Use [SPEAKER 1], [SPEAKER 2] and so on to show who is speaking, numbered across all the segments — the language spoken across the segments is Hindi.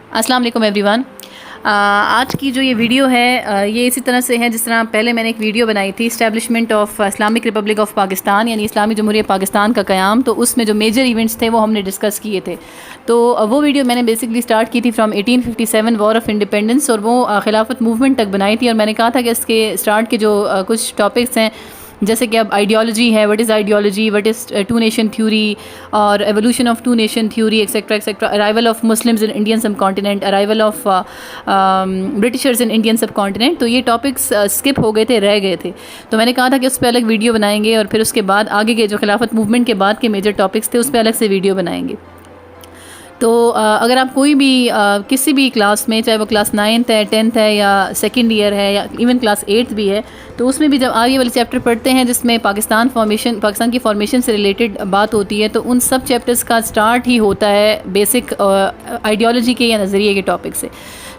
[SPEAKER 1] अस्सलाम वालेकुम एवरीवन। आज की जो ये वीडियो है ये इसी तरह से है जिस तरह पहले मैंने एक वीडियो बनाई थी establishment of Islamic Republic of Pakistan यानी इस्लामी जमहूरियत पाकिस्तान का क़याम। तो उसमें जो मेजर इवेंट्स थे वो हमने डिस्कस किए थे। तो वो वीडियो मैंने बेसिकली स्टार्ट की थी फ्रॉम 1857 वॉर ऑफ इंडिपेंडेंस, और वो खिलाफत मूवमेंट तक बनाई थी। और मैंने कहा था कि इसके स्टार्ट के जो कुछ टॉपिक्स हैं, जैसे कि अब आइडियोलॉजी है, what is ideology, what is two nation theory और evolution of two nation theory etcetera etcetera, arrival of Muslims in Indian subcontinent, arrival of Britishers in Indian subcontinent. तो ये टॉपिक्स स्किप हो गए थे, रह गए थे। तो मैंने कहा था कि उस पर अलग वीडियो बनाएंगे और फिर उसके बाद आगे के जो खिलाफत मूवमेंट के बाद के मेजर टॉपिक्स थे उस पर अलग से वीडियो बनाएंगे। तो अगर आप कोई भी किसी भी क्लास में, चाहे वो क्लास 9th है, 10th है या सेकेंड ईयर है या इवन क्लास 8th भी है, तो उसमें भी जब आगे वाले चैप्टर पढ़ते हैं जिसमें पाकिस्तान की फॉर्मेशन से रिलेटेड बात होती है, तो उन सब चैप्टर्स का स्टार्ट ही होता है बेसिक आइडियोलॉजी के या नज़रिए के टॉपिक से।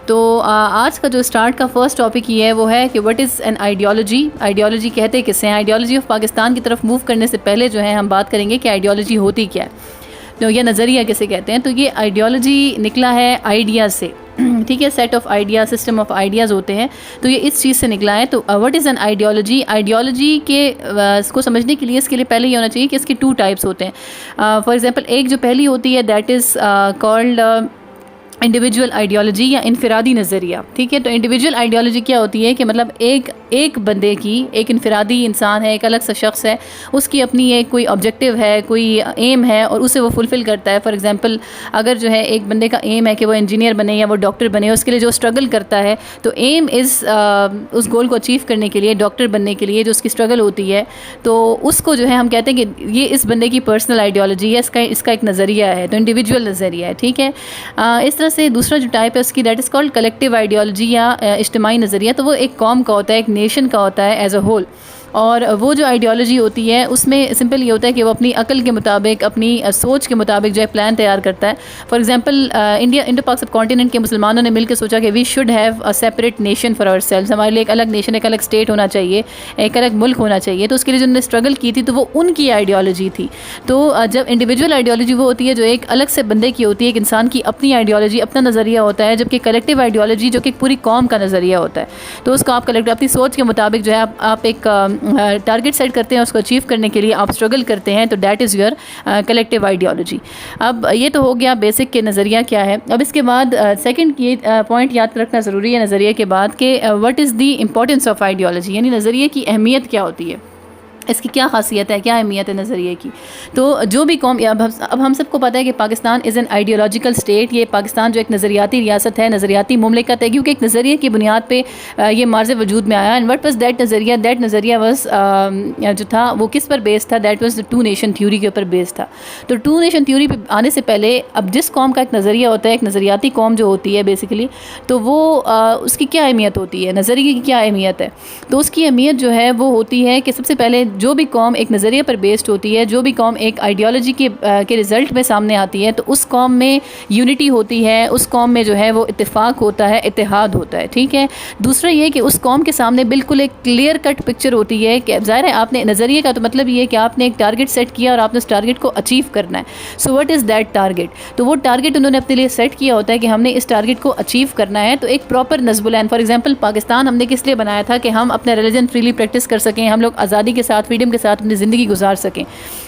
[SPEAKER 1] तो आज का जो स्टार्ट का फर्स्ट टॉपिक ये है वो है कि what is an ideology. Ideology कहते किसे हैं? आइडियोलॉजी ऑफ पाकिस्तान की तरफ मूव करने से पहले जो है हम बात करेंगे कि आइडियोलॉजी होती क्या है, तो यह नज़रिया किसे कहते हैं। तो ये आइडियोलॉजी निकला है आइडिया से, ठीक है, set of idea, system of ideas होते हैं, तो ये इस चीज़ से निकला है। तो what is an ideology? Ideology के को समझने के लिए इसके लिए पहले ये होना चाहिए कि इसके 2 टाइप्स होते हैं। फॉर एग्जांपल एक जो पहली होती है that is called individual ideology या इनफरादी नज़रिया, ठीक है। तो इंडिविजुअल आइडियोलॉजी क्या होती है कि मतलब एक बंदे की, एक इनफरादी इंसान है, एक अलग सा शख्स है, उसकी अपनी एक कोई ऑब्जेक्टिव है, कोई एम है और उसे वो फुलफ़िल करता है। फॉर एग्जांपल अगर जो है एक बंदे का एम है कि वो इंजीनियर बने या वो डॉक्टर बने, उसके लिए जो स्ट्रगल करता है, तो एम इज़ उस गोल को अचीव करने के लिए, डॉक्टर बनने के लिए जो उसकी स्ट्रगल होती है, तो उसको जो है हम कहते हैं कि ये इस बंदे की पर्सनल आइडियोलॉजी है, इसका एक नज़रिया है, तो इंडिविजुअल नज़रिया है, ठीक है। इस से दूसरा जो टाइप है उसकी that is called collective ideology या इज्तिमाई नज़रिया। तो वो एक कौम का होता है, एक नेशन का होता है एज अ होल, और वो जो आइडियोलॉजी होती है उसमें सिंपल ये होता है कि वो अपनी अकल के मुताबिक, अपनी सोच के मुताबिक जो है प्लान तैयार करता है। फॉर एग्जांपल इंडो पाक सब कॉन्टिनेंट के मुसलमानों ने मिलकर सोचा कि we should have a separate nation for ourselves, हमारे लिए एक अलग नेशन, एक अलग स्टेट होना चाहिए, एक अलग मुल्क होना चाहिए। तो उसके लिए जो उन्होंने स्ट्रगल की थी तो वो उनकी आइडियोलॉजी थी। तो जब इंडिविजुअल आइडियोलॉजी वो होती है जो एक अलग से बंदे की होती है, एक इंसान की अपनी आइडियोलॉजी, अपना नज़रिया होता है, जबकि कलेक्टिव आइडियोलॉजी जो कि पूरी कौम का नज़रिया होता है, तो उसको आप कलेक्टिव अपनी सोच के मुताबिक जो है आप एक टारगेट सेट करते हैं, उसको अचीव करने के लिए आप स्ट्रगल करते हैं, तो that is your collective ideology. अब ये तो हो गया बेसिक के नज़रिया क्या है। अब इसके बाद सेकंड ये पॉइंट याद रखना ज़रूरी है नज़रिए के बाद कि what is the importance of ideology, यानी नज़रिए की अहमियत क्या होती है, इसकी क्या खासियत है, क्या अहमियत है नज़रिए की। तो जो भी कौम, अब हम सबको पता है कि Pakistan is an ideological state, ये पाकिस्तान जो एक नज़रियाती रियासत है, नज़रियाती मुमलिकत है, क्योंकि एक नज़रिए की बुनियाद पे ये मार्ज़ वजूद में आया। एंड व्हाट वाज दैट नज़रिया? दैट नज़रिया वाज जो था वो किस पर बेस्ड था? That was the two nation theory के ऊपर बेस्ड था। तो टू नेशन थ्योरी पे आने से पहले अब जिस कौम का एक नज़रिया होता है, एक नज़रियाती कौम जो होती है बेसिकली, तो वो उसकी क्या अहमियत होती है, नज़रिए की क्या अहमियत है? तो उसकी अहमियत जो है वो होती है कि सबसे पहले जो भी कौम एक नज़रिए पर बेस्ड होती है, जो भी कौम एक आइडियोलॉजी के रिज़ल्ट में सामने आती है, तो उस कौम में यूनिटी होती है, उस कौम में जो है वो इत्तेफाक होता है, इत्तेहाद होता है, ठीक है। दूसरा ये कि उस कौम के सामने बिल्कुल एक क्लियर कट पिक्चर होती है कि ज़ाहिर है आपने नज़रिए का तो मतलब ये है कि आपने एक टारगेट सेट किया और आपने उस टारगेट को अचीव करना है। So what is that target? तो वो टारगेट उन्होंने अपने लिए सेट किया होता है कि हमने इस टारगेट को अचीव करना है। तो एक प्रॉपर नज़्बुल, फॉर एग्जाम्पल पाकिस्तान हमने किस लिए बनाया था कि हम अपना रिलीजन फ्रीली प्रैक्टिस कर सकें, हम लोग आज़ादी के साथ, फ्रीडम के साथ अपनी ज़िंदगी गुजार सकें।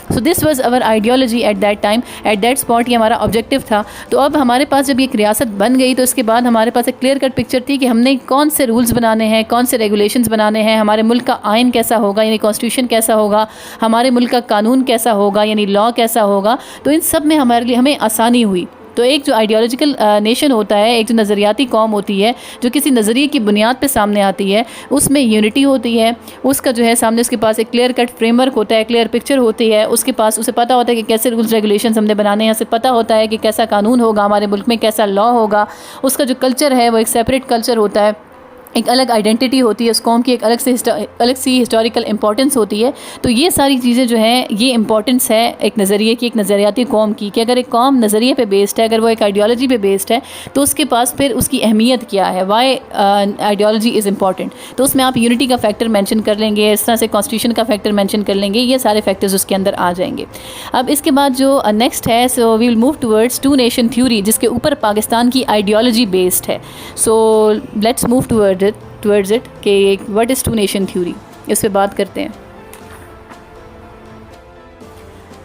[SPEAKER 1] So this was our ideology at that time, at that spot, ये हमारा ऑब्जेक्टिव था। तो अब हमारे पास जब एक रियासत बन गई तो इसके बाद हमारे पास एक क्लियर कट पिक्चर थी कि हमने कौन से रूल्स बनाने हैं, कौन से रेगुलेशंस बनाने हैं, हमारे मुल्क का आइन कैसा होगा यानी कॉन्स्टिट्यूशन कैसा होगा, हमारे मुल्क का कानून कैसा होगा यानी लॉ कैसा होगा। तो इन सब में हमारे लिए हमें आसानी हुई। तो एक जो आइडियोलॉजिकल नेशन होता है, एक जो नज़रियाती कौम होती है जो किसी नज़रिए की बुनियाद पे सामने आती है, उसमें यूनिटी होती है, उसका जो है सामने उसके पास एक क्लियर कट फ्रेमवर्क होता है, क्लियर पिक्चर होती है, उसके पास उसे पता होता है कि कैसे रूल्स रेगुलेशंस हमने बनाने हैं, उसे पता होता है कि कैसा कानून होगा हमारे मुल्क में, कैसा लॉ होगा, उसका जो कल्चर है वो एक सेपरेट कल्चर होता है। एक अलग आइडेंटिटी होती है, उस कौम की एक अलग सी हिस्टोरिकल इंपॉर्टेंस होती है। तो ये सारी चीज़ें जो हैं, ये इंपॉर्टेंस है एक नज़रिए की, एक नज़रियाती कौम की, कि अगर एक कौम नज़रिए पे बेस्ड है, अगर वो एक आइडियोलॉजी पे बेस्ड है, तो उसके पास फिर उसकी अहमियत क्या है, वाई आइडियोलॉजी इज़ इंपॉर्टेंट। तो उसमें आप यूनिटी का फैक्टर मेंशन कर लेंगे, इस तरह से कॉन्स्टिट्यूशन का फैक्टर मेंशन कर लेंगे, ये सारे फैक्टर्स उसके अंदर आ जाएंगे। अब इसके बाद जो नेक्स्ट है, so we will move towards two nation theory, जिसके ऊपर पाकिस्तान की आइडियोलॉजी बेस्ड है। So let's move towards it कि what is two nation theory, इस पर बात करते हैं।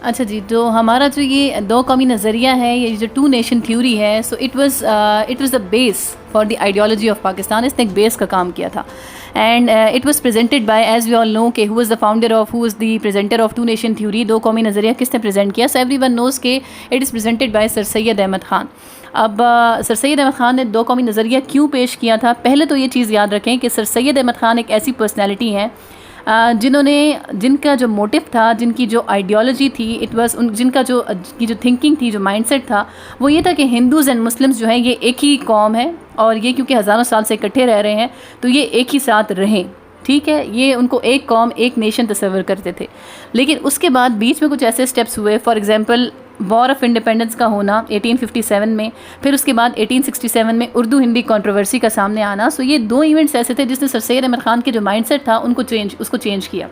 [SPEAKER 1] अच्छा जी, तो हमारा जो ये दो कौमी नज़रिया है, ये जो टू नेशन थ्योरी है, so it was the base for the ideology of Pakistan. इसने एक बेस का काम किया था, and it was presented by, as we all know कि who is the presenter of two nation theory, दो कौमी नज़रिया किसने प्रेजेंट किया। सो एवरीवन नोज़ के it is presented by sir Syed Ahmad Khan. अब सर सैयद अहमद ख़ान ने दो कौमी नज़रिया क्यों पेश किया था? पहले तो ये चीज़ याद रखें कि सर सैयद अहमद ख़ान एक ऐसी पर्सनैलिटी हैं जिनका जो मोटिव था, जिनकी जो आइडियोलॉजी थी, इट वाज जिनका जो थिंकिंग थी, जो माइंडसेट था, वो ये था कि हिंदूज़ एंड मुस्लिम्स जो हैं ये एक ही कौम है, और ये क्योंकि हज़ारों साल से इकट्ठे रह रहे हैं तो ये एक ही साथ रहें। ठीक है, ये उनको एक कौम, एक नेशन तस्वर करते थे। लेकिन उसके बाद बीच में कुछ ऐसे स्टेप्स हुए, for example war of independence का होना 1857 में, फिर उसके बाद 1867 में उर्दू हिंदी कंट्रोवर्सी का सामने आना। सो ये दो इवेंट्स ऐसे थे जिसने सर सैयद अहमद ख़ान के जो माइंडसेट था उसको चेंज किया।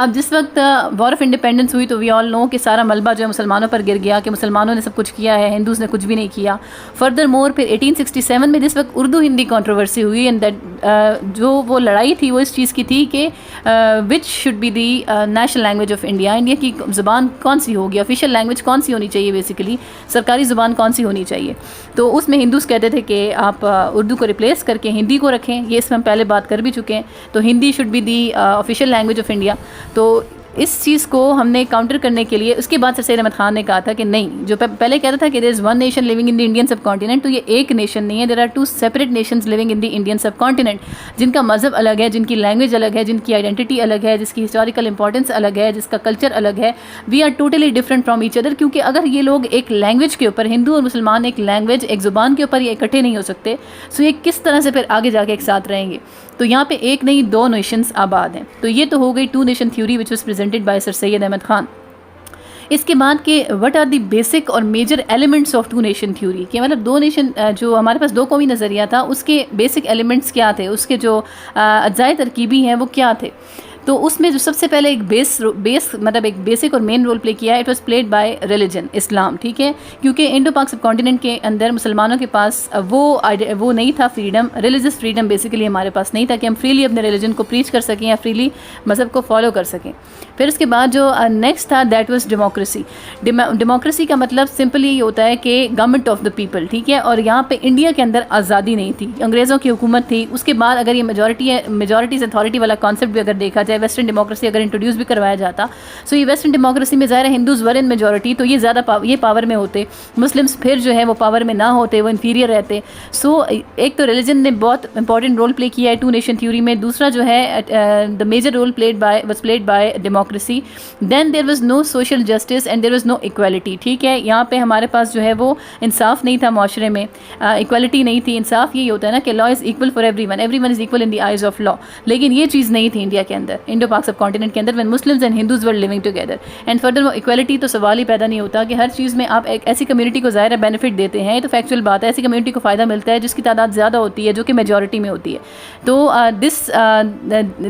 [SPEAKER 1] अब जिस वक्त वॉर ऑफ इंडिपेंडेंस हुई तो वी ऑल नो कि सारा मलबा जो है मुसलमानों पर गिर गया, कि मुसलमानों ने सब कुछ किया है, हिंदूज़ ने कुछ भी नहीं किया। फर्दर मोर फिर 1867 में जिस वक्त उर्दू हिंदी कंट्रोवर्सी हुई, एंड दैट जो वो लड़ाई थी वो इस चीज़ की थी कि which should be the national language of India, India की ज़ुबान कौन सी होगी, ऑफिशियल लैंग्वेज कौन सी होनी चाहिए, बेसिकली सरकारी ज़ुबान कौन सी होनी चाहिए। तो उसमें हिंदूज़ कहते थे कि आप उर्दू को रिप्लेस करके हिंदी को रखें, ये इसमें हम पहले बात कर भी चुके हैं। तो Hindi should be the official language of India. तो इस चीज़ को हमने काउंटर करने के लिए उसके बाद सर सैयद अहमद ख़ान ने कहा था कि नहीं, जो पहले कहता था कि there is one nation living in the Indian subcontinent, तो ये एक नेशन नहीं है, there are two separate nations living in the Indian subcontinent, जिनका मज़हब अलग है, जिनकी लैंग्वेज अलग है, जिनकी आइडेंटिटी अलग है, जिसकी हिस्टोरिकल इंपॉर्टेंस अलग है, जिसका कल्चर अलग है। We are totally different from each other, क्योंकि अगर ये लोग एक लैंग्वेज के ऊपर, हिंदू और मुसलमान एक लैंग्वेज, एक ज़ुबान के ऊपर ये इकट्ठे नहीं हो सकते, सो ये किस तरह से फिर आगे जाके एक साथ रहेंगे। तो यहाँ पे एक नहीं दो नेशंस आबाद हैं। तो ये तो हो गई two nation theory which was presented by sir Syed Ahmad Khan. इसके बाद के व्हाट आर दी बेसिक और major elements of two nation theory, कि मतलब दो नेशन, जो हमारे पास दो कौमी नज़रिया था, उसके बेसिक एलिमेंट्स क्या थे, उसके जो अज्जाए तरकीबी हैं वो क्या थे। तो उसमें जो सबसे पहले एक बेस मतलब एक बेसिक और मेन रोल प्ले किया है, it was played by religion, Islam. ठीक है, क्योंकि इंडो पाक सब कॉन्टिनेंट के अंदर मुसलमानों के पास वो नहीं था फ्रीडम, रिलीजियस फ्रीडम बेसिकली हमारे पास नहीं था कि हम फ्रीली अपने रिलीजन को प्रीच कर सकें या फ्रीली मज़हब को फॉलो कर सकें। फिर उसके बाद जो नेक्स्ट था दैट वाज डेमोक्रेसी। डेमोक्रेसी का मतलब सिंपली ये होता है कि गवर्नमेंट ऑफ द पीपल। ठीक है, और यहाँ पे इंडिया के अंदर आज़ादी नहीं थी, अंग्रेज़ों की हुकूमत थी। उसके बाद अगर ये मेजॉरिटीज़ अथॉरिटी वाला कॉन्सेप्ट भी अगर देखा जाए, वेस्टर्न डेमोक्रेसी अगर इंट्रोड्यूस भी करवाया जाता, सो ये वेस्टर्न डेमोक्रेसी में ज़ाहिर है हिंदूज़ वर इन मेजॉरिटी, तो ये ज़्यादा ये पावर में होते, मुस्लिम्स फिर जो है वो पावर में ना होते, वो इन्फीरियर रहते। सो एक तो रिलीजन ने बहुत इंपॉर्टेंट रोल प्ले किया है टू नेशन थ्योरी में। दूसरा जो है the major role was played by democracy. Then there was no social justice and there was no equality. ठीक है, यहाँ पे हमारे पास जो है वो इंसाफ नहीं था माशरे में, इक्वालिटी नहीं थी। इंसाफ यही होता है ना कि law is equal for everyone is equal in the eyes of law, लेकिन ये चीज़ नहीं थी इंडिया के अंदर, इंडो पाक सब कॉन्टिनेंट के अंदर, when Muslims and Hindus were living together. And further वो इक्वालिटी तो सवाल ही पैदा नहीं होता कि हर चीज़ में आप एक ऐसी कम्युनिटी को ज़ाहिर बेनिफिट देते हैं, तो फैक्चुअल बात है, ऐसी कम्युनिटी को फ़ायदा मिलता है जिसकी तादाद ज़्यादा होती है, जो कि मेजॉरिटी में होती है। तो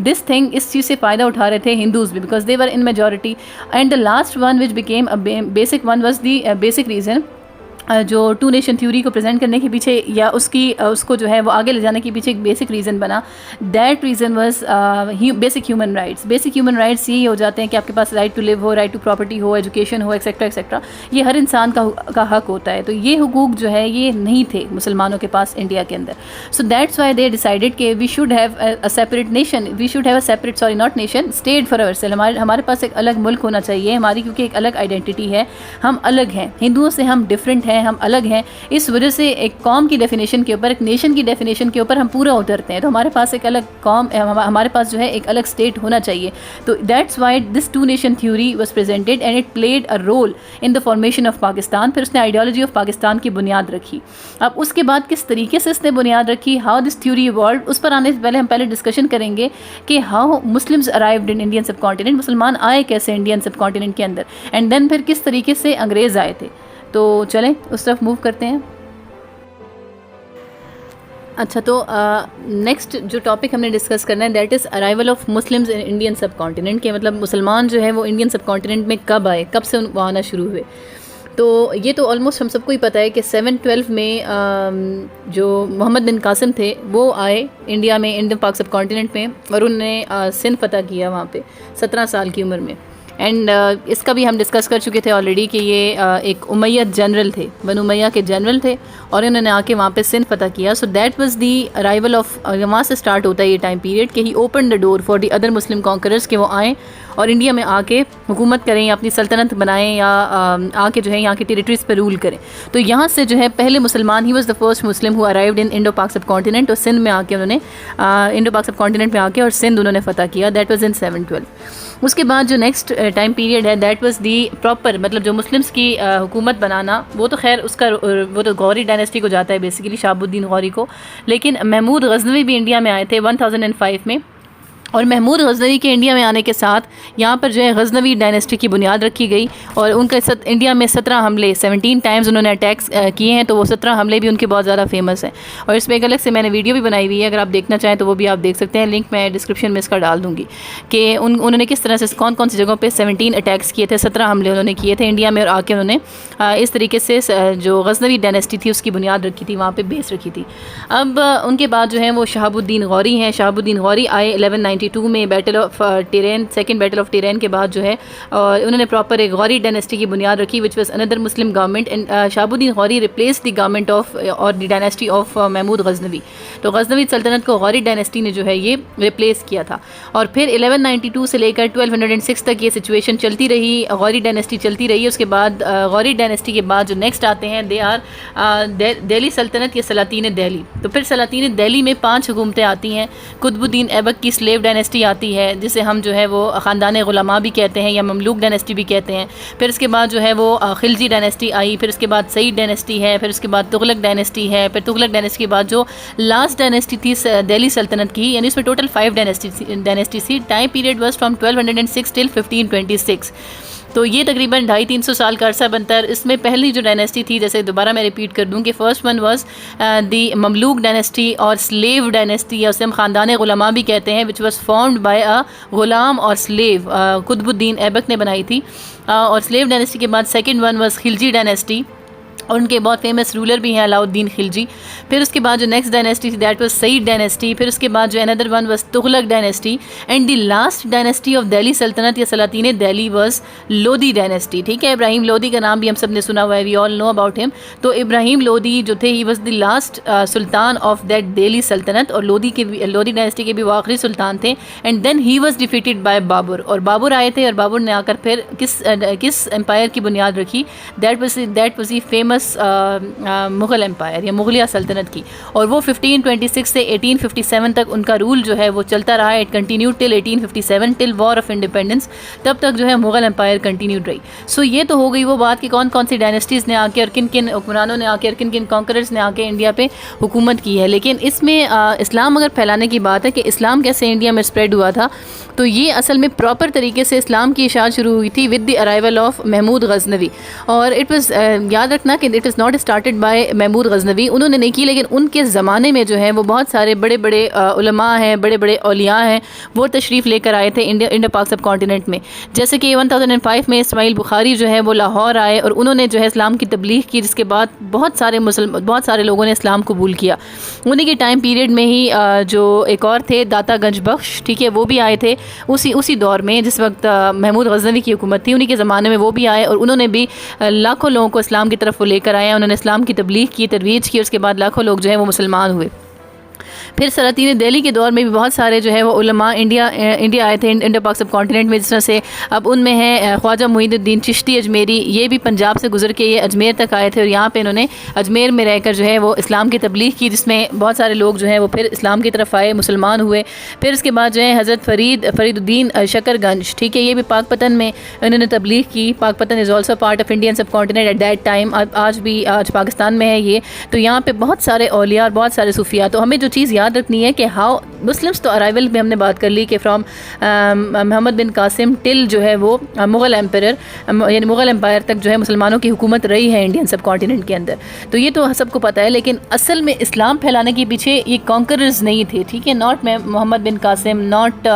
[SPEAKER 1] दिस थिंग, इस चीज़ से फ़ायदा उठा रहे थे हिंदूज़ भी, because they were in majority. And the last one which became a basic one was the basic reason जो टू नेशन थ्योरी को प्रेजेंट करने के पीछे या उसको जो है वो आगे ले जाने के पीछे एक बेसिक रीज़न बना। That reason was basic human rights. Basic human rights यही हो जाते हैं कि आपके पास राइट टू लिव हो, राइट टू प्रॉपर्टी हो, एजुकेशन हो, एक्सेट्रा एक्सेट्रा। ये हर इंसान का हक होता है। तो ये हुकूक जो है ये नहीं थे मुसलमानों के पास इंडिया के अंदर। So that's why they decided कि we should have a separate nation, we should have a separate, sorry not nation, state for ourselves. हमारे पास एक अलग मुल्क होना चाहिए, हमारी क्योंकि एक अलग आइडेंटिटी है, हम अलग हैं, हिंदुओं से हम डिफरेंट हैं, हैं, हम अलग हैं, इस वजह से एक कौम की डेफिनेशन के ऊपर, एक नेशन की डेफिनेशन के ऊपर हम पूरा उतरते हैं। तो हमारे पास एक अलग कौम, हमारे पास जो है एक अलग स्टेट होना चाहिए। तो that's why this two nation theory was presented and it played a role in the formation of Pakistan. फिर उसने आइडियोलॉजी ऑफ पाकिस्तान की बुनियाद रखी। अब उसके बाद किस तरीके से इसने बुनियाद रखी, हाउ दिस थ्योरी इवॉल्व, उस पर आने से पहले हम पहले डिस्कशन करेंगे कि how Muslims arrived in Indian सब कॉन्टिनेंट, मुसलमान आए कैसे इंडियन सब कॉन्टिनेंट के अंदर, एंड देन फिर किस तरीके से अंग्रेज़ आए थे। तो चलें उस तरफ मूव करते हैं। अच्छा, तो नेक्स्ट जो टॉपिक हमने डिस्कस करना है that is arrival of Muslims in Indian सब कॉन्टिनेंट के, मतलब मुसलमान जो है वो इंडियन सब कॉन्टिनेंट में कब आए, कब से वो आना शुरू हुए। तो ये तो ऑलमोस्ट हम सबको ही पता है कि 712 में जो मोहम्मद बिन कासिम थे वो आए इंडिया में, इंडियन पाक सब कॉन्टिनेंट में, और उन्होंने सिंध फतह किया वहाँ पे 17 साल की उम्र में। एंड इसका भी हम डिस्कस कर चुके थे ऑलरेडी कि ये एक उमैयद जनरल थे, बनु उमैया के जनरल थे, और इन्होंने आके वहाँ पे सिंध फतह किया। So that was the arrival of, वहाँ से स्टार्ट होता है ये टाइम पीरियड कि he open the door for the other Muslim conquerors कि वो आएँ और इंडिया में आके हुकूमत करें या अपनी सल्तनत बनाएं या आके जो है यहाँ की टेरिटरीज़ पर रूल करें। तो यहाँ से जो है पहले मुसलमान, ही was the first Muslim who arrived in Indo Pak सब कॉन्टिनेंट, और सिंध में आके उन्होंने इंडो पाक सब कॉन्टिनेंट में आके और सिंध उन्होंने फतह किया। That was in 712। उसके बाद जो नेक्स्ट टाइम पीरियड है दैट वाज दी प्रॉपर, मतलब जो मुस्लिम्स की हुकूमत बनाना, वो तो खैर उसका वो तो गौरी डायनेस्टी को जाता है बेसिकली, शहाबुद्दीन गौरी को। लेकिन महमूद गजनवी भी इंडिया में आए थे 1005 में, और महमूद गजनवी के इंडिया में आने के साथ यहाँ पर जो है गजनवी डायनेस्टी की बुनियाद रखी गई, और उनके इंडिया में 17 हमले, 17 टाइम्स उन्होंने अटैक्स किए हैं। तो वो 17 हमले भी उनके बहुत ज़्यादा फेमस हैं, और इसमें एक अलग से मैंने वीडियो भी बनाई हुई है, अगर आप देखना चाहें तो वो भी आप देख सकते हैं, लिंक मैं डिस्क्रिप्शन में इसका डाल दूँगी कि उन्होंने किस तरह से कौन कौन सी जगहों पर 17 अटैक्स किए थे, 17 हमले उन्होंने किए थे इंडिया में, और आके उन्होंने इस तरीके से जो गजनवी डायनेस्टी थी उसकी बुनियाद रखी थी, वहाँ पर बेस रखी थी। अब उनके बाद जो है वो शहाबुद्दीन गौरी हैं। शहाबुद्दीन गौरी आए 1192 में, battle of terrain, second battle of terrain के बाद जो है और उन्होंने प्रॉपर एक गौरी डायनेस्टी की बुनियाद रखी, which was another Muslim government, and Shahabuddin Ghori replace the government of और the dynasty of Mahmud Ghaznavi. तो गजनवी सल्तनत को गौरी डायनेस्टी ने जो है ये रिप्लेस किया था। और फिर 1192 से लेकर 1206 तक ये सिचुएशन चलती रही, गौरी डायनेस्टी चलती रही। उसके बाद गौरी डायनेस्टी के बाद जो नेक्स्ट आते हैं दे आर दिल्ली सल्तनत या सलातीन दिल्ली। तो फिर सलातीन दिल्ली में 5 हुकूमतें आती हैं। कुतुबुद्दीन ऐबक की स्लेव डायनेस्टी आती है, जिसे हम जो है वो ख़ानदान गुलामा भी कहते हैं या ममलूक डायनेस्टी भी कहते हैं। फिर इसके बाद जो है वो खिलजी डायनेस्टी आई, फिर उसके बाद सईद डायनेस्टी है, फिर उसके बाद तुगलक डायनेस्टी है। फिर तुगलक डायनेस्टी के बाद जो लास्ट डायनेस्टी थी दिल्ली सल्तनत की, यानी इसमें टोटल 5 डायनेस्टी थी। Time period was from 1206 till 1526। तो ये तकरीबन 250-300 साल का अरसा बनता है। इसमें पहली जो डायनेस्टी थी, जैसे दोबारा मैं रिपीट कर दूँ कि first one was the Mamluk dynasty और स्लेव डायनेस्टी, या उसे हम ख़ानदान गुलामा भी कहते हैं, विच वाज फॉर्म्ड बाय अ गुलाम और स्लेव, कुतुबुद्दीन ऐबक ने बनाई थी। और स्लेव डायनेस्टी के बाद second one was Khilji dynasty, और उनके बहुत फेमस रूलर भी हैं अलाउद्दीन खिलजी। फिर उसके बाद जो नेक्स्ट डायनेस्टी थी दैट वाज सईद डायनेस्टी। फिर उसके बाद जो another one was Tughlaq dynasty, and the last dynasty of Delhi सल्तनत या सलातीन दिल्ली वाज लोदी डायनेस्टी। ठीक है, इब्राहिम लोदी का नाम भी हम सब ने सुना हुआ है, we all know about him. तो इब्राहिम लोदी जो थे, he was the last sultan of that Delhi सल्तनत, और लोदी डायनेस्टी के भी वो आखिरी सुल्तान थे। And then he was defeated by Babur, और बाबर आए थे, और बाबर ने आकर फिर किस एम्पायर की बुनियाद रखी, that was the famous Mughal empire या मुग़लिया सल्तनत की। और वो 1526 से 1857 तक उनका रूल जो है वो चलता रहा। It continued till 1857, till war of independence, तब तक जो है मुग़ल एम्पायर कंटिन्यूड रही। सो ये तो हो गई वो बात कि कौन कौन सी डायनेस्टीज़ ने आके और किन किन हुक्मरानों ने आके और किन किन कॉन्करर्स ने आके इंडिया पे हुकूमत की है। लेकिन इसमें इस्लाम अगर फैलाने की बात है कि इस्लाम कैसे इंडिया में स्प्रेड हुआ था, तो ये असल में प्रॉपर तरीके से इस्लाम की इशाअत शुरू हुई थी with the arrival of Mahmud Ghaznavi. और इट वाज, याद रखना कि it is not started by Mahmud Ghaznavi, उन्होंने नहीं की, लेकिन उनके ज़माने में जो है वो बहुत सारे बड़े बड़े उलमा हैं, बड़े बड़े औलिया हैं, वो तशरीफ़ लेकर आए थे इंडो पाक सब कॉन्टिनेंट में। जैसे कि 1005 में इस्माइल बुखारी जो है वो लाहौर आए और उन्होंने जो है इस्लाम की तबलीग की, जिसके बाद बहुत सारे लोगों ने इस्लाम कबूल किया। उन्हीं के टाइम पीरियड में ही जो एक और थे दाता गंज बख्श, ठीक है, वो भी आए थे उसी दौर में जिस वक्त महमूद गजनवी की हुकूमत थी। उन्हीं के ज़माने में वो भी आए और उन्होंने भी लाखों लोगों को इस्लाम की तरफ वो लेकर आए। उन्होंने इस्लाम की तबलीग की, तरवीज की, उसके बाद लाखों लोग जो है वो मुसलमान हुए। फिर सलातीन दिल्ली के दौर में भी बहुत सारे जो है वो उलमा इंडिया आए थे, इंडो पाक सब कॉन्टिनेंट में, जिस तरह से अब उनमें है ख्वाजा मुईनुद्दीन चिश्ती अजमेरी, ये भी पंजाब से गुजर के ये अजमेर तक आए थे और यहाँ पे इन्होंने अजमेर में रहकर जो है वो इस्लाम की तबलीग की, जिसमें बहुत सारे लोग जो हैं वो फिर इस्लाम की तरफ आए, मुसलमान हुए। फिर उसके बाद जो है हज़रत फरीदुद्दीन शकरगंज, ठीक है, ये भी पाकपतन में इन्होंने तबलीग की। Pakpattan is also part of Indian सब कॉन्टिनेंट एट दैट टाइम, आज पाकिस्तान में है ये। तो यहाँ पे बहुत सारे औलिया और बहुत सारे सूफिया। तो हमें जो चीज़ याद रखनी है कि हाउ मुस्लिम्स, तो अराइवल में हमने बात कर ली कि फ्रॉम मोहम्मद बिन कासिम टिल जो है वो मुग़ल एम्पायर, यानी मुग़ल एम्पायर तक जो है मुसलमानों की हुकूमत रही है इंडियन सब कॉन्टिनेंट के अंदर। तो ये तो सबको पता है, लेकिन असल में इस्लाम फैलाने के पीछे ये कॉन्करर्स नहीं थे, ठीक है, not Mohammad bin Qasim, not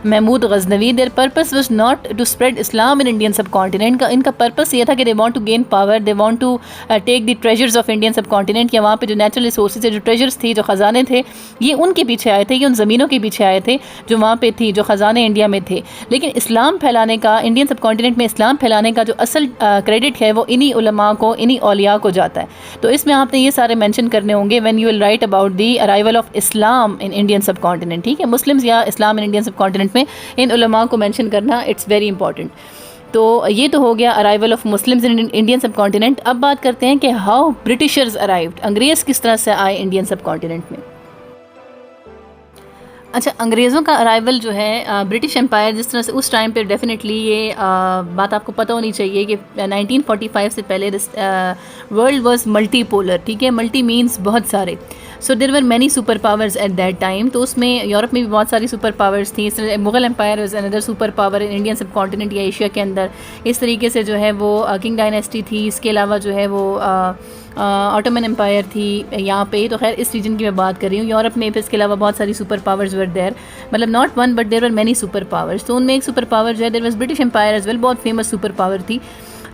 [SPEAKER 1] Mahmud Ghaznavi. Their purpose was not to spread Islam in Indian subcontinent. का इनका पर्पस ये था कि they want to gain power, they want to take the treasures of Indian subcontinent, या वहाँ पे जो नेचुरल रिसोर्सेज, जो ट्रेजर्स थी, जो ख़जाने थे, ये उनके पीछे आए थे, ये उन ज़मीनों के पीछे आए थे जो वहाँ पे थी, जो ख़जाने इंडिया में थे। लेकिन इस्लाम फैलाने का, इंडियन सब कॉन्टिनेंट में इस्लाम फैलाने का जो असल क्रेडिट है वो इन्हीं उलमा को, इन्हीं औलिया को जाता है। तो इसमें आपने ये सारे मेंशन करने होंगे when you will write about the arrival of Islam in Indian सब कॉन्टिनेंट, ठीक है, मुस्लिम्स या इस्लाम इन इंडियन सब कॉन्टिनेंट में इन उलमा को मेंशन करना, इट्स वेरी इंपॉर्टेंट। तो ये तो हो गया arrival of Muslims in Indian सब कॉन्टिनेंट। अब बात करते हैं कि हाउ ब्रिटिशर्स अराइव्ड, अंग्रेज़ किस तरह से आए इंडियन सब कॉन्टिनेंट में। अच्छा, अंग्रेज़ों का अराइवल जो है ब्रिटिश एम्पायर, जिस तरह से उस टाइम पे डेफिनेटली ये बात आपको पता होनी चाहिए कि 1945 से पहले वर्ल्ड वाज मल्टीपोलर, ठीक है, मल्टी मीन्स बहुत सारे। So there were many super powers at that time. तो उसमें यूरोप में भी बहुत सारी सुपर पावर्स थी। इस तरह Mughal empire was another super power in Indian subcontinent या एशिया के अंदर। इस तरीके से जो है वो किंग डायनेस्टी थी। इसके अलावा जो है वो ऑटोमन एम्पायर थी यहाँ पे। तो खैर इस रीजन की मैं बात कर रही हूँ। यूरोप में फिर इसके अलावा बहुत सारी सुपर पावर्स वर देयर, मतलब not one but there were many super powers. तो उनमें एक सुपर पावर जो है there was British empire as well, बहुत फेमस सुपर पावर थी।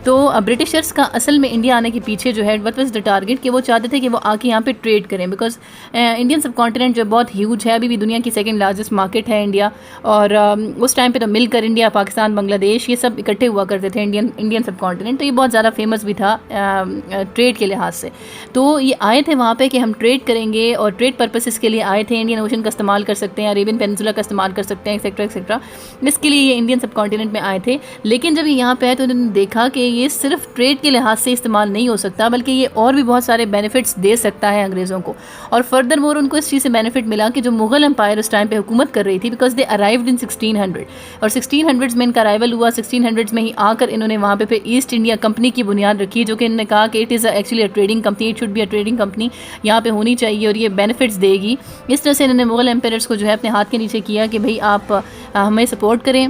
[SPEAKER 1] तो ब्रिटिशर्स का असल में इंडिया आने के पीछे जो है व्हाट वाज द टारगेट, कि वो चाहते थे कि वो आके यहाँ पे ट्रेड करें, बिकॉज इंडियन सब कॉन्टिनेंट जो बहुत ह्यूज है, अभी भी दुनिया की सेकंड लार्जेस्ट मार्केट है इंडिया। और उस टाइम पे तो मिलकर इंडिया, पाकिस्तान, बांग्लादेश, ये सब इकट्ठे हुआ करते थे इंडियन सब कॉन्टिनेंट। तो ये बहुत ज़्यादा फेमस भी था ट्रेड के लिहाज से। तो ये आए थे वहाँ पे कि हम ट्रेड करेंगे, और ट्रेड पर्पसेस के लिए आए थे। इंडियन ओशन का इस्तेमाल कर सकते हैं, अरेबियन पेनिनसुला का इस्तेमाल कर सकते हैं, एक्सेट्रा एक्सेट्रा। इसके लिए ये इंडियन सब कॉन्टिनेंट में आए थे। लेकिन जब ये यहाँ पे आए तो उन्होंने देखा कि ये सिर्फ ट्रेड के लिहाज से इस्तेमाल नहीं हो सकता, बल्कि ये और भी बहुत सारे बेनिफिट्स दे सकता है अंग्रेज़ों को। और फर्दर मोर उनको इस चीज़ से बेनिफिट मिला कि जो मुग़ल एम्पायर उस टाइम पे हुकूमत कर रही थी, बिकॉज दे अराइव्ड इन 1600, और 1600s में इनका अराइवल हुआ। 1600s में ही आकर इन्होंने वहाँ पे फिर ईस्ट इंडिया कंपनी की बुनियाद रखी, जो कि इन्होंने कहा कि it is actually a trading company, it should be a trading company, यहाँ पे होनी चाहिए और ये बेनिफिट्स देगी। इस तरह से इन्होंने मुग़ल एम्पायर्स को जो है अपने हाथ के नीचे किया कि भाई आप हमें सपोर्ट करें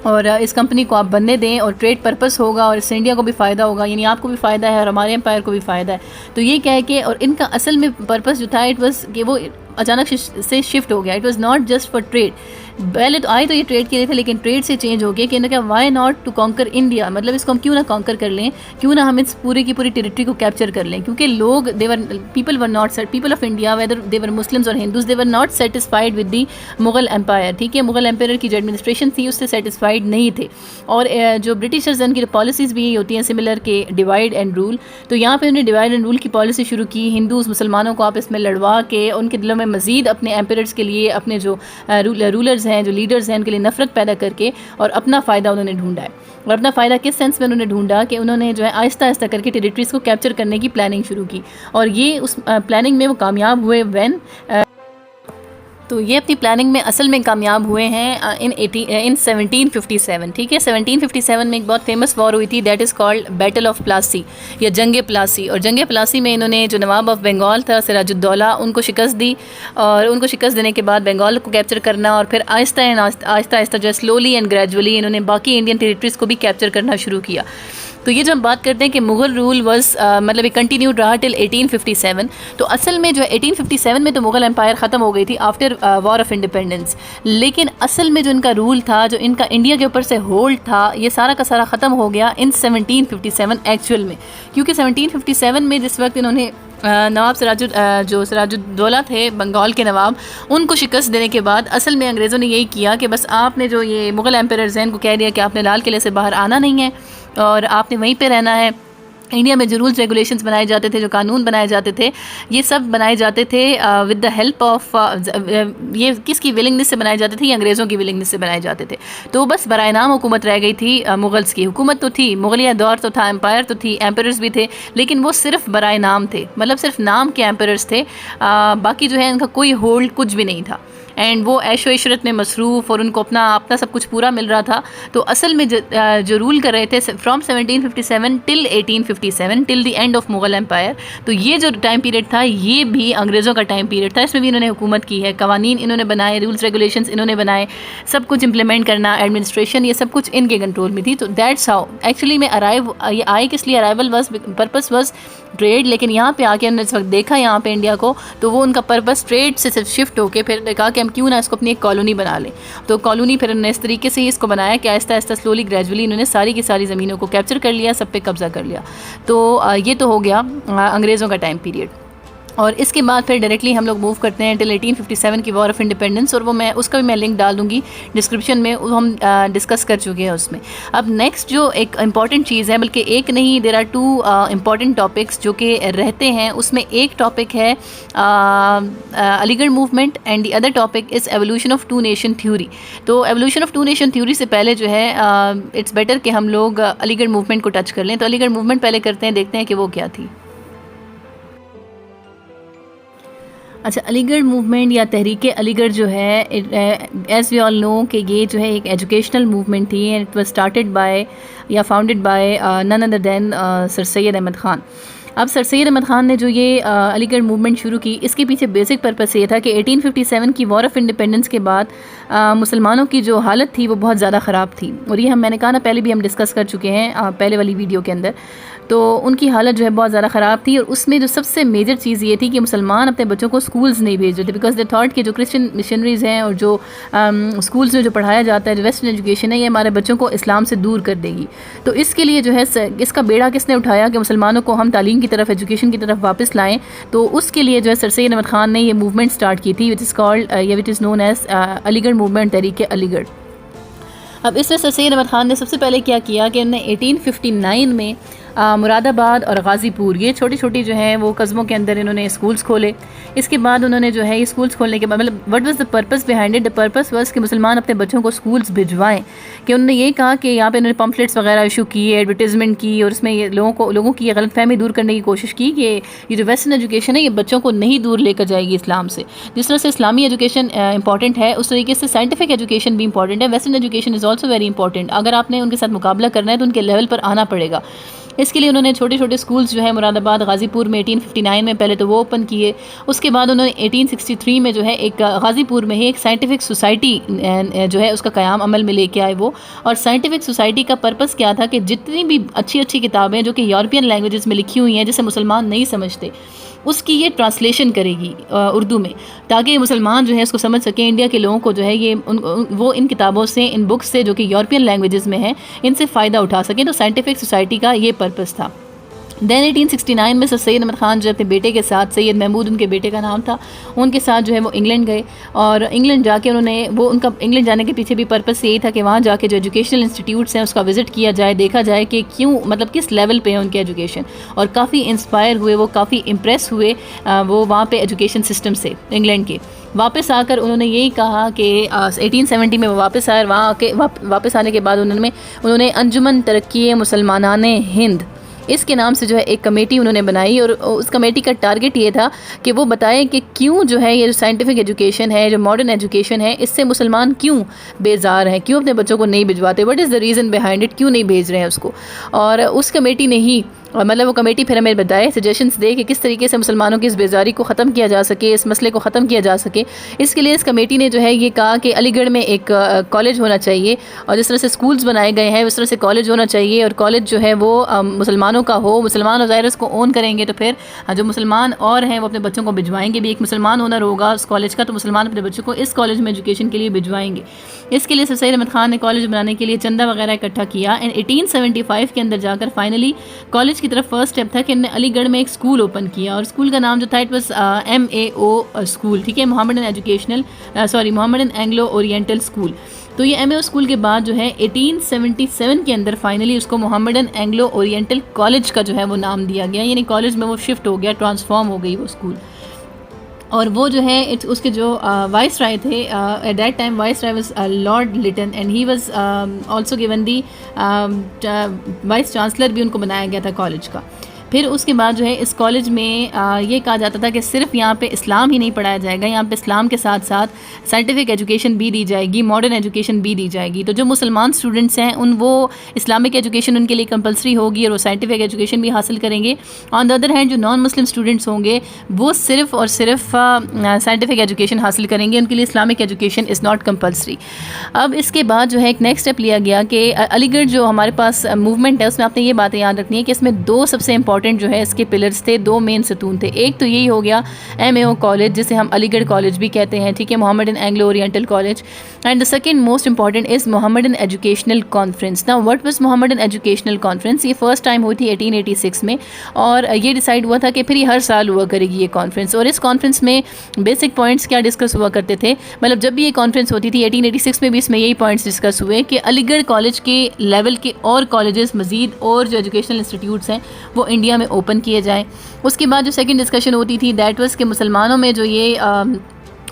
[SPEAKER 1] और इस कंपनी को आप बनने दें, और ट्रेड पर्पस होगा और इससे इंडिया को भी फ़ायदा होगा, यानी आपको भी फ़ायदा है और हमारे एम्पायर को भी फ़ायदा है। तो ये कह के, और इनका असल में पर्पस जो था इट वाज कि वो अचानक से शिफ्ट हो गया। It was not just for trade. पहले तो आए तो ये ट्रेड के लिए थे, लेकिन ट्रेड से चेंज हो गया कि इन्होंने कहा why not to conquer India, मतलब इसको हम क्यों ना कॉन्कर कर लें, क्यों ना हम इस पूरी की पूरी टेरिटरी को कैप्चर कर लें। क्योंकि लोग people of India, whether they were Muslims और Hindus, they were not satisfied with the Mughal empire, ठीक है। मुग़ल एम्पायर की जो एडमिनिस्ट्रेशन थी उससे सेटिस्फाइड नहीं थे। और जो ब्रिटिशर्स हैं उनकी पॉलिसीज़ भी यही होती हैं सिमिलर के डिवाइड एंड रूल। तो यहाँ पर उन्होंने डिवाइड एंड रूल की पॉलिसी शुरू की, हिंदूज़ मुसलमानों को आपस में लड़वा के उनके दिलों में मज़ीद अपने एम्पायर्स के लिए, अपने जो रूलर्स हैं, जो लीडर्स हैं, उनके लिए नफरत पैदा करके और अपना फ़ायदा उन्होंने ढूंढा है। और अपना फ़ायदा किस सेंस में उन्होंने ढूंढा कि उन्होंने जो है आहिस्ता आहिस्ता करके टेरिटरीज़ को कैप्चर करने की प्लानिंग शुरू की, और ये उस प्लानिंग में वो कामयाब हुए व्हेन तो ये अपनी प्लानिंग में असल में कामयाब हुए हैं इन 1757, ठीक है। 1757 में एक बहुत फेमस वॉर हुई थी, that is called battle of Plassey या जंग प्लासी। और जंग प्लासी में इन्होंने जो नवाब ऑफ बंगाल था सिराजुद्दौला, उनको शिकस्त दी, और उनको शिकस्त देने के बाद बंगाल को कैप्चर करना, और फिर आहिस्ता आहिस्ता जो स्लोली एंड ग्रेजुअली इन्होंने बाकी इंडियन टेरिटरीज़ को भी कैप्चर करना शुरू किया। तो ये जब हम बात करते हैं कि मुग़ल रूल वाज मतलब कंटिन्यूड रहा टिल 1857, तो असल में जो है 1857 में तो मुग़ल एम्पायर ख़त्म हो गई थी आफ्टर वॉर ऑफ इंडिपेंडेंस। लेकिन असल में जो इनका रूल था, जो इनका इंडिया के ऊपर से होल्ड था, ये सारा का सारा ख़त्म हो गया इन 1757 एक्चुअल में। क्योंकि 1757 में जिस वक्त इन्होंने नवाब सिराजुद्दौला थे बंगाल के नवाब, उनको शिकस्त देने के बाद असल में अंग्रेज़ों ने यही किया कि बस आपने जो ये मुग़ल एम्पायर्स हैं इनको कह दिया कि आपने लाल किले से बाहर आना नहीं है और आपने वहीं पे रहना है, इंडिया में जो रूल्स रेगुलेशंस बनाए जाते थे, जो कानून बनाए जाते थे, ये सब बनाए जाते थे विद द हेल्प ऑफ ये किसकी विलिंगनेस से बनाए जाते थे? ये अंग्रेज़ों की विलिंगनेस से बनाए जाते थे। तो बस बराए नाम हुकूमत रह गई थी। मुगल्स की हुकूमत तो थी, मुगलिया दौर तो था, एम्पायर तो थी, एम्पायर्स भी थे, लेकिन वो सिर्फ बराए नाम थे, मतलब सिर्फ नाम के एम्पायर्स थे। बाकी जो है उनका कोई होल्ड कुछ भी नहीं था, एंड वो ऐशो इशरत में मसरूफ़ और उनको अपना सब कुछ पूरा मिल रहा था। तो असल में जो रूल कर रहे थे from 1757 till 1857 till the end of Mughal empire, तो ये जो टाइम पीरियड था ये भी अंग्रेज़ों का टाइम पीरियड था। इसमें भी इन्होंने हुकूमत की है, कवानीन इन्होंने बनाए, रूल्स रेगुलेशंस इन्होंने बनाए, सब कुछ इंप्लीमेंट करना, एडमिनिस्ट्रेशन, ये सब कुछ इनके कंट्रोल में थी। तो दैट्स हाउ एक्चुअली में ये आए किस लिए, arrival was purpose was trade, लेकिन यहाँ पे आके हमने इस वक्त देखा यहाँ पे इंडिया को, तो वो उनका पर्पस ट्रेड से सिर्फ शिफ्ट होके फिर कहा कि हम क्यों ना इसको अपनी एक कॉलोनी बना लें। तो कॉलोनी फिर उन्होंने इस तरीके से ही इसको बनाया कि आहिस्ता आहिस्ता स्लोली ग्रेजुअली इन्होंने सारी की सारी ज़मीनों को कैप्चर कर लिया, सब पे कब्ज़ा कर लिया। तो ये तो हो गया अंग्रेज़ों का टाइम पीरियड। और इसके बाद फिर डायरेक्टली हम लोग मूव करते हैं टिल 1857 की वॉर ऑफ इंडिपेंडेंस, और वो उसका भी मैं लिंक डाल दूँगी डिस्क्रिप्शन में, वो हम डिस्कस कर चुके हैं उसमें। अब नेक्स्ट जो एक इम्पॉर्टेंट चीज़ है, बल्कि एक नहीं, there are two important topics जो कि रहते हैं। उसमें एक टॉपिक है Aligarh movement and the other topic is evolution of two nation theory. तो evolution of two nation theory से पहले जो है इट्स बेटर कि हम लोग अलीगढ़ मूवमेंट को टच कर लें। तो अलीगढ़ मूवमेंट पहले करते हैं, देखते हैं कि वो क्या थी। अच्छा, अलीगढ़ मूवमेंट या तहरीक अलीगढ़ जो है, एज़ वी ऑल नो कि ये जो है एक एजुकेशनल मूवमेंट थी, and it was started by या founded by none other than sir Syed Ahmad Khan. अब सर सैयद अहमद ख़ान ने जो ये अलीगढ़ मूवमेंट शुरू की, इसके पीछे बेसिक पर्पस ये था कि 1857 की वॉर ऑफ इंडिपेंडेंस के बाद मुसलमानों की जो हालत थी वो बहुत ज़्यादा ख़राब थी, और ये मैंने कहा ना पहले भी हम डिस्कस कर चुके हैं पहले वाली वीडियो के अंदर। तो उनकी हालत जो है बहुत ज़्यादा ख़राब थी, और उसमें जो सबसे मेजर चीज़ ये थी कि मुसलमान अपने बच्चों को स्कूल्स नहीं भेज रहे थे, बिकॉज दे थॉट कि जो क्रिश्चियन मिशनरीज़ हैं और जो स्कूल्स में जो पढ़ाया जाता है, जो वेस्टर्न एजुकेशन है, ये हमारे बच्चों को इस्लाम से दूर कर देगी। तो इसके लिए जो है इसका बेड़ा किसने उठाया कि मुसलमानों को हम तालीम की तरफ, एजुकेशन की तरफ वापस लाएँ। तो उसके लिए जो है सर सैयद अहमद ख़ान ने ये मूवमेंट स्टार्ट की थी, विच इज़ कॉल्ड या which is known as Aligarh movement, तहरीक अलीगढ़। अब इसमें सर सैयद अहमद ख़ान ने सबसे पहले क्या किया कि उन्होंने 1859 में मुरादाबाद और गाज़ीपुर, ये छोटी छोटी जो हैं वो कस्बों के अंदर इन्होंने स्कूल्स खोले। इसके बाद उन्होंने जो है ये स्कूल्स खोलने के बाद, मतलब what was the purpose behind it, the purpose was कि मुसलमान अपने बच्चों को स्कूल्स भिजवाएं। कि उन्होंने ये कहा कि यहाँ पे उन्होंने पम्फलेट्स वगैरह इशू किए, एडवर्टीज़मेंट की, और इसमें ये लोगों की ये गलतफहमी दूर करने की कोशिश की कि ये जो वेस्टर्न एजुकेशन है ये बच्चों को नहीं दूर लेकर जाएगी इस्लाम से। जिस तरह से इस्लामी एजुकेशन इंपॉर्टेंट है, उस तरीके से साइंटिफिक एजुकेशन भी इंपॉर्टेंट है। Western education is also very important. अगर आपने उनके साथ मुकाबला करना है तो उनके लेवल पर आना पड़ेगा। इसके लिए उन्होंने छोटे छोटे स्कूल्स जो है मुरादाबाद, गाज़ीपुर में 1859 में पहले तो वो ओपन किए। उसके बाद उन्होंने 1863 में जो है एक गाज़ीपुर में ही एक साइंटिफिक सोसाइटी जो है उसका क़याम अमल में लेके आए वो। और साइंटिफिक सोसाइटी का पर्पस क्या था कि जितनी भी अच्छी अच्छी किताबें जो कि यूरोपियन लैंग्वेजेस में लिखी हुई हैं, जिसे मुसलमान नहीं समझते, उसकी ये ट्रांसलेशन करेगी उर्दू में, ताकि मुसलमान जो है इसको समझ सकें। इंडिया के लोगों को जो है ये वो इन किताबों से, इन बुक्स से जो कि यूरोपियन लैंग्वेजेस में हैं, इनसे फ़ायदा उठा सकें। तो साइंटिफिक सोसाइटी का ये पर्पस था। दैन 1869 में सर सैयद अहमद ख़ान जो अपने बेटे के साथ, सैयद महमूद उनके बेटे का नाम था, उनके साथ जो है वो इंग्लैंड गए। और इंग्लैंड जाके उन्होंने उनका इंग्लैंड जाने के पीछे भी पर्पस यही था कि वहाँ जाके जो एजुकेशनल इंस्टीट्यूट्स हैं उसका विज़िट किया जाए, देखा जाए कि क्यों, मतलब किस लेवल पे है उनकी एजुकेशन। और काफ़ी इंस्पायर हुए वो, काफ़ी इम्प्रेस हुए वो वहाँ पे एजुकेशन सिस्टम से इंग्लैंड के। वापस आकर उन्होंने यही कहा कि 1870 में वो वापस आए। वहाँ आके वापस आने के बाद उन्होंने अंजुमन तरक्की मुसलमानान हिंद, इसके नाम से जो है एक कमेटी उन्होंने बनाई। और उस कमेटी का टारगेट ये था कि वो बताएं कि क्यों जो है ये जो साइंटिफिक एजुकेशन है, जो मॉडर्न एजुकेशन है, इससे मुसलमान क्यों बेजार हैं, क्यों अपने बच्चों को नहीं भिजवाते, what is the reason behind it, क्यों नहीं भेज रहे हैं उसको। और उस कमेटी ने ही, मतलब वो कमेटी फिर हमें बताए, सजेशंस दे कि किस तरीके से मुसलमानों की इस बेजारी को ख़त्म किया जा सके, इस मसले को ख़त्म किया जा सके। इसके लिए इस कमेटी ने जो है ये कहा कि अलीगढ़ में एक कॉलेज होना चाहिए, और जिस तरह से स्कूल्स बनाए गए हैं उस तरह से कॉलेज होना चाहिए। और कॉलेज जो है वो मुसलमानों का हो, मुसलमान वज़ायरस को ओन करेंगे, तो फिर जो मुसलमान और हैं वो अपने बच्चों को भिजवाएंगे भी। एक मुसलमान ओनर होगा उस कॉलेज का, तो मुसलमान अपने बच्चों को इस कॉलेज में एजुकेशन के लिए भिजवाएंगे। इसके लिए सर सैयद अहमद ख़ान ने कॉलेज बनाने के लिए चंदा वगैरह इकट्ठा किया। एंड 1875 के अंदर जाकर फाइनली कॉलेज की तरफ फर्स्ट स्टेप था कि हमने अलीगढ़ में एक स्कूल ओपन किया। और स्कूल का नाम जो था इट वाज MAO स्कूल, ठीक है, मोहम्मदन एंग्लो ओरिएंटल स्कूल। तो ये एमएओ स्कूल के बाद जो है 1877 के अंदर फाइनली उसको मोहम्मदन एंग्लो ओरिएंटल कॉलेज का जो है वो नाम दिया गया, यानी कॉलेज में वो शिफ्ट हो गया, ट्रांसफॉर्म हो गई वो स्कूल। और वो जो है उसके जो वाइस राय थे at that time, viceroy was Lord Lytton and he was also given the vice chancellor भी उनको बनाया गया था कॉलेज का। फिर उसके बाद जो है इस कॉलेज में ये कहा जाता था कि सिर्फ यहाँ पे इस्लाम ही नहीं पढ़ाया जाएगा, यहाँ पे इस्लाम के साथ साथ साइंटिफिक एजुकेशन भी दी जाएगी, मॉडर्न एजुकेशन भी दी जाएगी। तो जो मुसलमान स्टूडेंट्स हैं वो इस्लामिक एजुकेशन उनके लिए कंपलसरी होगी और वो साइंटिफिक एजुकेशन भी हासिल करेंगे। ऑन द अदर हैंड जो नॉन मुस्लिम स्टूडेंट्स होंगे वो सिर्फ और सिर्फ साइंटिफिक एजुकेशन हासिल करेंगे, उनके लिए Islamic education is not compulsory. अब इसके बाद जो है एक नेक्स्ट स्टेप लिया गया कि अलीगढ़ जो हमारे पास मूवमेंट है उसमें आपने ये बातें याद रखनी है कि इसमें दो सबसे इंपॉर्टेंट जो है इसके पिलर्स थे, दो मेन सतून थे। एक तो यही हो गया एमएओ कॉलेज जिसे हम अलीगढ़ कॉलेज भी कहते हैं, ठीक है, Mohammedan Anglo Oriental college. And the second most important is Mohammedan educational conference. Now what was Mohammedan educational conference? ये फर्स्ट टाइम हुई थी 1886 में और ये डिसाइड हुआ था कि फिर ये हर साल हुआ करेगी ये कॉन्फ्रेंस। और इस कॉन्फ्रेंस में बेसिक पॉइंट्स क्या डिस्कस हुआ करते थे, मतलब जब भी ये कॉन्फ्रेंस होती थी 1886 में भी इसमें यही पॉइंट्स डिस्कस हुए कि अलीगढ़ कॉलेज के लेवल के और कॉलेजेस मजीद और जो एजुकेशनल इंस्टीट्यूट्स हैं वो इंडिया में ओपन किए जाएं। उसके बाद जो सेकंड डिस्कशन होती थी दैट वाज कि मुसलमानों में जो ये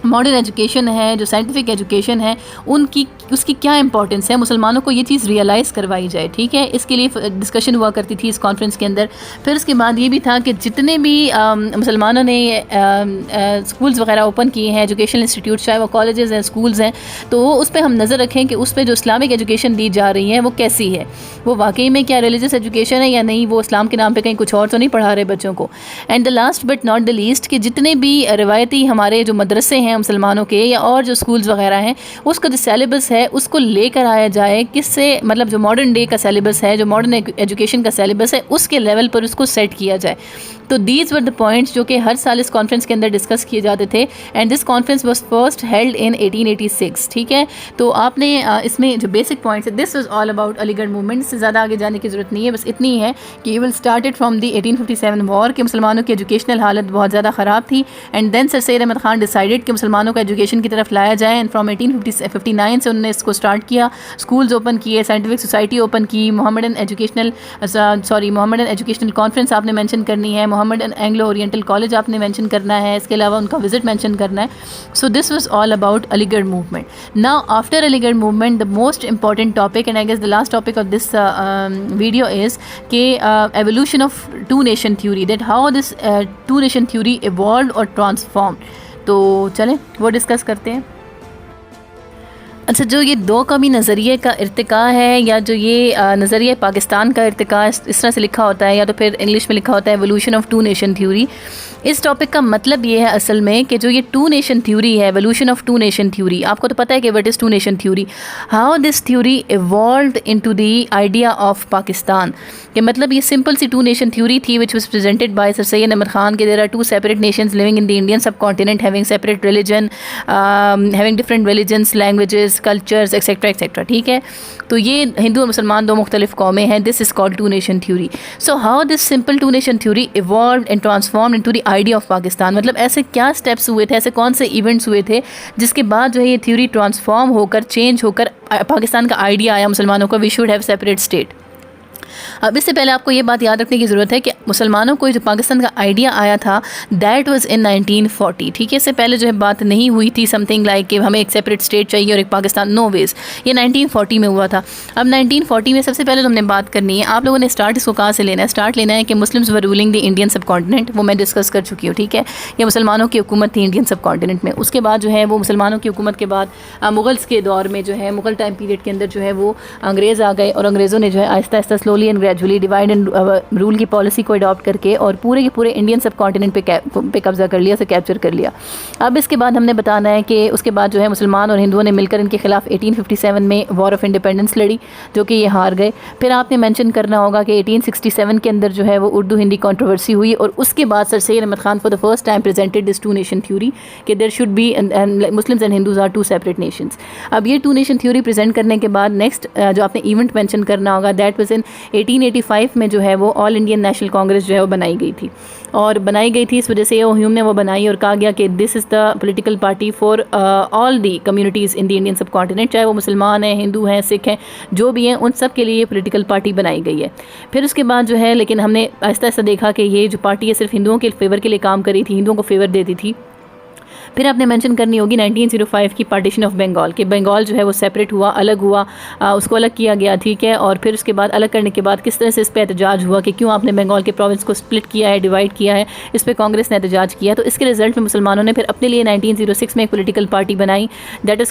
[SPEAKER 1] मॉडर्न एजुकेशन है, जो साइंटिफिक एजुकेशन है, उसकी क्या इंपॉर्टेंस है, मुसलमानों को ये चीज़ रियलाइज़ करवाई जाए, ठीक है। इसके लिए डिस्कशन हुआ करती थी इस कॉन्फ्रेंस के अंदर। फिर उसके बाद ये भी था कि जितने भी मुसलमानों ने स्कूल्स वगैरह ओपन किए हैं, एजुकेशनल इंस्टीट्यूट, चाहे वो कॉलेजेस हैं, स्कूल्स हैं, तो उस पर हम नज़र रखें कि उस पर जो इस्लामिक एजुकेशन दी जा रही है वो कैसी है, वो वाकई में क्या रिलीजियस एजुकेशन है या नहीं, वो इस्लाम के नाम पर कहीं कुछ और तो नहीं पढ़ा रहे बच्चों को। And the last but not the least कि जितने भी रवायती हमारे जो मदरसे हैं मुसलमानों के या और जो स्कूल्स वगैरह हैं उसका जो सिलेबस है उसको लेकर आया जाए, किससे मतलब जो मॉडर्न डे का सिलेबस है, जो मॉडर्न एजुकेशन का सिलेबस है उसके लेवल पर उसको सेट किया जाए। तो दीज वर द पॉइंट्स जो कि हर साल इस कॉन्फ्रेंस के अंदर डिस्कस किए जाते थे। And this conference was first held in 1886, ठीक है। तो आपने इसमें जो बेसिक पॉइंट्स है, this was all about Aligarh movement. से ज़्यादा आगे जाने की ज़रूरत नहीं है, बस इतनी है कि will started from the 1857 war कि मुसलमानों की एजुकेशनल हालत बहुत ज़्यादा ख़राब थी। And then sir Syed Ahmad Khan decided कि मुसलमानों को एजुकेशन की तरफ लाया जाए। एंड फ्रॉम 1859 से उन्होंने इसको स्टार्ट किया, स्कूल्स ओपन किए, साइंटिफिक सोसाइटी ओपन की, मोहम्मदन एजुकेशनल कॉन्फ्रेंस आपने मेंशन करनी है, मोहम्मदन एंग्लो ओरिएंटल कॉलेज आपने मेंशन करना है, इसके अलावा उनका विजिट मेंशन करना है। So this was all about Aligarh movement. Now after Aligarh movement the most important topic and I guess the last topic of this video is के evolution of two nation theory, that how this two nation theory evolved और ट्रांसफॉर्म्ड। तो चलें वो डिस्कस करते हैं। अच्छा, जो ये दो कौमी नज़रिए का इर्तिका है या जो ये नज़रिया पाकिस्तान का इर्तिका इस तरह से लिखा होता है या तो फिर इंग्लिश में लिखा होता है evolution of two nation theory, इस टॉपिक का मतलब ये है असल में कि जो ये टू नेशन थ्योरी है, evolution of two nation theory, आपको तो पता है कि what is two nation theory, how this theory evolved into the idea of Pakistan. कि मतलब ये सिंपल सी टू नेशन थ्योरी थी which was presented by sir Syed Ahmad Khan के there are two separate nations living in the Indian subcontinent having separate religion, having different religions, languages, cultures etcetera etcetera, ठीक है। तो ये हिंदू और मुसलमान दो मुख्तलिफ कौमें हैं, this is called two nation theory. So how this simple two nation theory evolved and transformed into the idea of Pakistan, मतलब ऐसे क्या स्टेप्स हुए थे, ऐसे कौन से इवेंट्स हुए थे जिसके बाद जो है ये थ्योरी ट्रांसफॉर्म होकर चेंज होकर पाकिस्तान का आइडिया आया मुसलमानों को, we should have separate state. अब इससे पहले आपको ये बात याद रखने की ज़रूरत है कि मुसलमानों को जो पाकिस्तान का आइडिया आया था दैट वाज इन 1940, ठीक है। इससे पहले जो है बात नहीं हुई थी समथिंग लाइक कि हमें एक सेपरेट स्टेट चाहिए और एक पाकिस्तान, नो वेज, ये 1940 में हुआ था। अब 1940 में सबसे पहले तो हमने बात करनी है, आप लोगों ने स्टार्ट इसको कहाँ से लेना है, स्टार्ट लेना है कि Muslims were ruling the Indian सब कॉन्टिनेंट, वो मैं डिस्कस कर चुकी हूँ, ठीक है। ये मुसलमानों की हुकूमत थी इंडियन सब कॉन्टिनेंट में। उसके बाद जो है वो मुसलमानों की हुकूमत के बाद मुगल्स के दौर में जो है, मुगल टाइम पीरियड के अंदर जो है वो अंग्रेज़ आ गए और अंग्रेज़ों ने जो है Aahista Aahista slowly and gradually divide and rule की पॉलिसी को अडॉप्ट करके और पूरे के पूरे इंडियन सब कॉन्टिनेंट पे कब्जा कर लिया, से कैप्चर कर लिया। अब इसके बाद हमने बताना है कि उसके बाद जो है मुसलमान और हिंदुओं ने मिलकर इनके खिलाफ 1857 में वॉर ऑफ इंडिपेंडेंस लड़ी, जो कि ये हार गए। फिर आपने मेंशन करना होगा कि 1867 के अंदर जो है वो उर्दू हिंदी कंट्रोवर्सी हुई और उसके बाद sir Syed Ahmad Khan for the first time presented this two nation theory कि there should be Muslims and Hindus are two separate nations. अब ये टू नेशन थ्योरी प्रेजेंट करने के बाद नेक्स्ट जो आपने इवेंट मेंशन करना होगा दैट वाज इन 1885 में जो है वो ऑल इंडियन नेशनल कांग्रेस जो है वो बनाई गई थी, और बनाई गई थी इस वजह से ह्यूम ने वो बनाई और कहा गया कि this is the political party for all the communities in the Indian सब कॉन्टिनेंट, चाहे वो मुसलमान हैं, हिंदू हैं, सिख हैं, जो भी हैं, उन सब के लिए ये पॉलिटिकल पार्टी बनाई गई है। फिर उसके बाद जो है लेकिन हमने आहिस्ता आहिस्ता देखा कि ये जो पार्टी है सिर्फ हिंदुओं के फेवर के लिए काम कर रही थी, हिंदुओं को फेवर देती थी। फिर आपने मेंशन करनी होगी 1905 की पार्टीशन ऑफ बंगाल, कि बंगाल जो है वो सेपरेट हुआ, अलग हुआ, उसको अलग किया गया, ठीक है। और फिर उसके बाद अलग करने के बाद किस तरह से इस पर एहतजाज हुआ कि क्यों आपने बंगाल के प्रोविंस को स्प्लिट किया है, डिवाइड किया है, इस पर कांग्रेस ने एहतजाज किया। तो इसके रिजल्ट में मुसलमानों ने फिर अपने लिए 1906 में एक पोलिटिकल पार्टी बनाई, that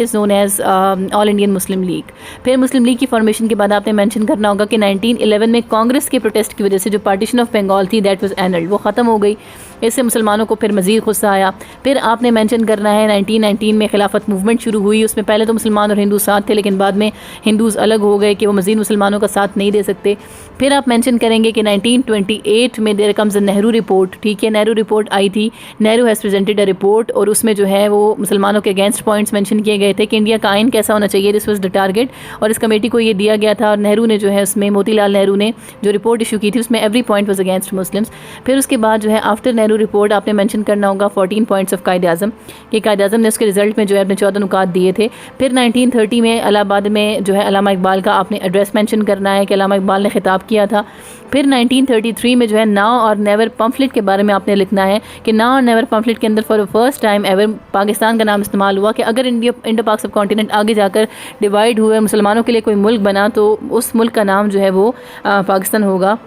[SPEAKER 1] is known as all Indian Muslim League. फिर मुस्लिम लीग की फॉर्मेशन के बाद आपने मेंशन करना होगा कि 1911 में कांग्रेस के प्रोटेस्ट की वजह से जो पार्टीशन ऑफ बंगाल थी दैट वाज एनल्ड, वो ख़त्म हो गई। इससे मुसलमानों को फिर मज़ीद गुस्सा आया। फिर आपने मेंशन करना है 1919 में खिलाफत मूवमेंट शुरू हुई। उसमें पहले तो मुसलमान और हिंदू साथ थे, लेकिन बाद में हिंदूज़ अलग हो गए कि वो मज़ीद मुसलमानों का साथ नहीं दे सकते। फिर आप मेंशन करेंगे कि 1928 में there comes the Nehru report, ठीक है। नेहरू रिपोर्ट आई थी, Nehru has presented a report, और उसमें जो है वो मुसलमानों के अगेंस्ट पॉइंट्स मेंशन किए गए थे कि इंडिया का आइन कैसा होना चाहिए, दिस वाज द टारगेट, और इस कमेटी को ये दिया गया था। और नेहरू ने जो है उसमें, मोतीलाल नेहरू ने जो रिपोर्ट इशू की थी उसमें every point was against Muslims. फिर उसके बाद जो है आफ्टर नेहरू रिपोर्ट आपने मेंशन करना होगा 14 पॉइंट्स ऑफ कायद आज़म, कि कायद आज़म ने उसके रिजल्ट में जो है अपने 14 नुकात दिए थे। फिर 1930 में इलाहाबाद में जो है अल्लामा इकबाल का आपने एड्रेस मेंशन करना है कि अल्लामा इकबाल ने खिताब किया था। फिर 1933 में जो है नाउ और नेवर पम्फलेट के बारे में आपने लिखना है कि नाउ और नेवर पम्फलेट के अंदर for the first time ever Pakistan का नाम इस्तेमाल हुआ कि अगर इंडो पाक सब कॉन्टिनेंट आगे जाकर डिवाइड हुए, मुसलमानों के लिए कोई मुल्क बना, तो उस मुल्क का नाम जो है वो पाकिस्तान होगा।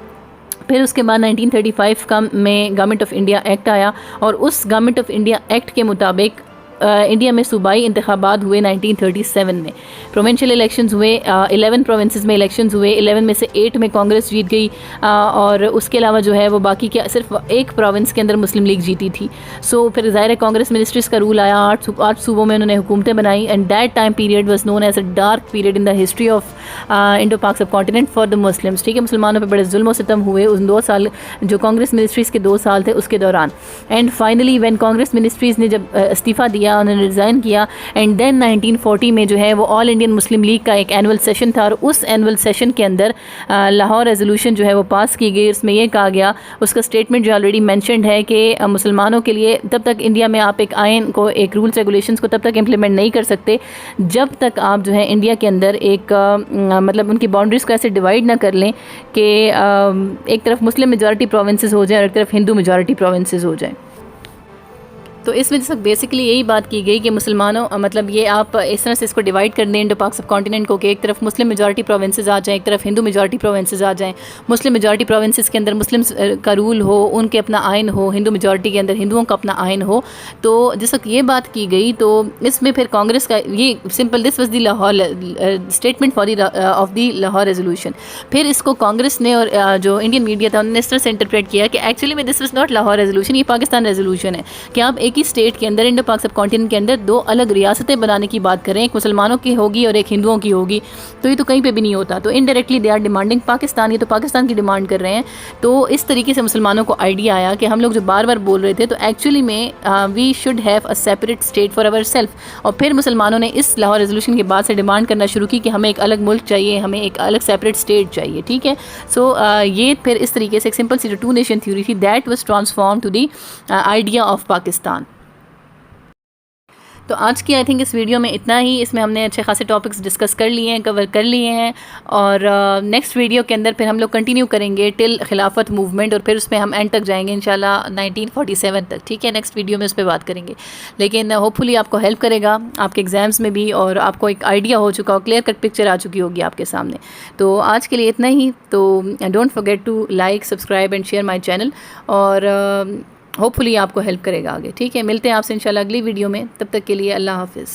[SPEAKER 1] फिर उसके बाद 1935 का में गवर्नमेंट ऑफ इंडिया एक्ट आया, और उस गवर्नमेंट ऑफ इंडिया एक्ट के मुताबिक इंडिया में सूबाई इंतखाबात हुए 1937 में। प्रोविंशियल इलेक्शंस हुए, 11 प्रोविंसेस में इलेक्शंस हुए, 11 में से 8 में कांग्रेस जीत गई, और उसके अलावा जो है वो बाकी के सिर्फ एक प्रोविंस के अंदर मुस्लिम लीग जीती थी। सो फिर ज़ाहिर कांग्रेस मिनिस्ट्रीज़ का रूल आया, 8 सूबों में उन्होंने हुकूमतें बनाई, and that time period was known as a dark period in the history of Indo Pak सब कॉन्टिनेंट फॉर द मुस्लिम्स, ठीक है। मुसलमानों पर बड़े जुल्म और सितम हुए उन 2 साल जो कांग्रेस मिनिस्ट्रीज़ के 2 साल थे उसके दौरान। And finally when Congress ministries ने जब इस्तीफ़ा दिया, उन्होंने रिज़ाइन किया, एंड देन 1940 में जो है वो ऑल इंडियन मुस्लिम लीग का एक एनुअल सेशन था, और उस एनुअल सेशन के अंदर लाहौर रेजोल्यूशन जो है वो पास की गई। उसमें यह कहा गया, उसका स्टेटमेंट जो ऑलरेडी मैंशनड है कि मुसलमानों के लिए तब तक इंडिया में आप एक आइन को, एक रूल्स रेगुलेशंस को तब तक इम्प्लीमेंट नहीं कर सकते जब तक आप जो है इंडिया के अंदर एक मतलब उनकी बाउंड्रीज़ को ऐसे डिवाइड ना कर लें कि एक तरफ मुस्लिम मेजॉरिटी प्रोविंसेस हो जाए और एक तरफ हिंदू मेजॉरिटी प्रोविंसेस हो जाए। तो इस वजह से बेसिकली यही बात की गई कि मुसलमानों मतलब ये आप इस तरह से इसको डिवाइड कर दें इंडो पाक सब कॉन्टिनेंट को कि एक तरफ मुस्लिम मेजॉरिटी प्रोविंसेस आ जाएं, एक तरफ हिंदू मेजॉरिटी प्रोविंसेस आ जाएं। मुस्लिम मेजॉरिटी प्रोविंसेस के अंदर मुस्लिम्स का रूल हो, उनके अपना आइन हो, हिंदू मेजॉरिटी के अंदर हिंदुओं का अपना आइन हो। तो जिस वक्त ये बात की गई तो इसमें फिर कांग्रेस का ये simple, this was the Lahore statement for the of the Lahore resolution. फिर इसको कांग्रेस ने और जो इंडियन मीडिया था उन्होंने इस तरह से इंटरप्रेट किया कि एक्चुअली में this was not Lahore resolution, ये पाकिस्तान रेजोल्यूशन है कि आप एक ही स्टेट के अंदर, इंडो पाक सब कॉन्टिनेंट के अंदर 2 अलग रियासतें बनाने की बात करें, एक मुसलमानों की होगी और एक हिंदुओं की होगी। तो ये तो कहीं पे भी नहीं होता। तो indirectly they are demanding Pakistan, ये तो पाकिस्तान की डिमांड कर रहे हैं। तो इस तरीके से मुसलमानों को आइडिया आया कि हम लोग जो बार बार बोल रहे थे तो एक्चुअली में we should have a separate state for our self. और फिर मुसलमानों ने इस लाहौर रेजोल्यूशन के बाद से डिमांड करना शुरू की कि हमें एक अलग मुल्क चाहिए, हमें एक अलग सेपरेट स्टेट चाहिए, ठीक है। सो ये फिर इस तरीके से एक सिंपल सी जो 2 नेशन थ्योरी थी that was transform to the idea of Pakistan. तो आज की आई थिंक इस वीडियो में इतना ही। इसमें हमने अच्छे खासे टॉपिक्स डिस्कस कर लिए हैं, कवर कर लिए हैं, और नेक्स्ट वीडियो के अंदर फिर हम लोग कंटिन्यू करेंगे टिल खिलाफत मूवमेंट, और फिर उसमें हम एंड तक जाएंगे इंशाल्लाह 1947 तक, ठीक है। नेक्स्ट वीडियो में उस पर बात करेंगे, लेकिन होपफुली आपको हेल्प करेगा आपके एग्ज़ाम्स में भी, और आपको एक आइडिया हो चुका हो, क्लियर कट पिक्चर आ चुकी होगी आपके सामने। तो आज के लिए इतना ही। तो don't forget to like, subscribe and share my channel, और होपफुली आपको हेल्प करेगा आगे, ठीक है। मिलते हैं आपसे इंशाल्लाह अगली वीडियो में, तब तक के लिए अल्लाह हाफिज़।